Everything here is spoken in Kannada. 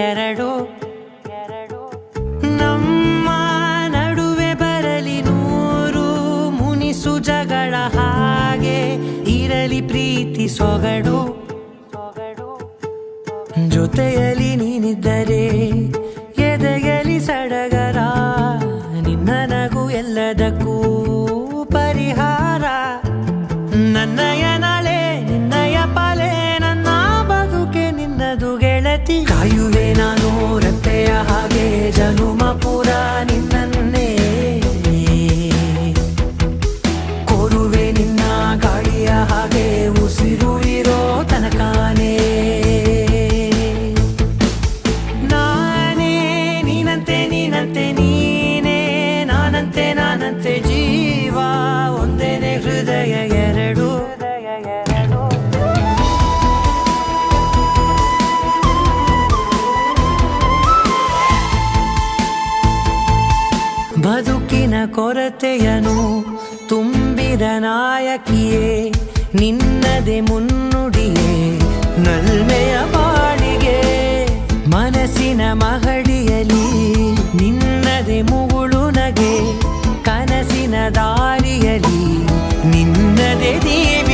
ಎರಡು ನಮ್ಮ ನಡುವೆ ಬರಲಿ ನೂರು ಮುನಿಸು ಜಗಳ ಹಾಗೆ ಇರಲಿ ಪ್ರೀತಿ ಸೊಗಡು ಜೊತೆಯಲ್ಲಿ ನೀನಿದ್ದರೆ ಎದೆಯಲಿ ಸಡಗರ ನಿನ್ನ ನಗು ಎಲ್ಲದಕ್ಕೂ ಪರಿಹಾರ ನನ್ನಯ ನಾಳೆ ನಿನ್ನಯ ಪಾಲೆ ನನ್ನ ಬದುಕೆ ನಿನ್ನದು ಗೆಳತಿ ಕಾಯುವೆ ನಾನು ರತ್ತೆಯ ಹಾಗೆ ಜನುಮ ಪುರ ನಿನ್ನನ್ನೇ ಕೋರುವೆ ನಿನ್ನ ಗಾಳಿಯ ಹಾಗೆ ಉಸಿರು ಇರೋ ತನಕಾನೇ ನೀನಂತೆ ನೀನೇ ನಾನಂತೆ ಜೀವ ಒಂದೇನೆ ಹೃದಯ ಎರಡು ಬದುಕಿನ ಕೊರತೆಯನು ತುಂಬಿದ ನಾಯಕಿಯೇ ನಿನ್ನದೆ ಮುನ್ನುಡಿಯೇ ನಲ್ಮೆಯ ಬಾಳಿಗೆ ಮನಸ್ಸಿನ ಮಹಡಿಯಲಿ ನಿನ್ನದೆ ಮುಗುಳು ನಗೆ ಕನಸಿನ ದಾರಿಯಲಿ ನಿನ್ನದೆ ದೇವಿ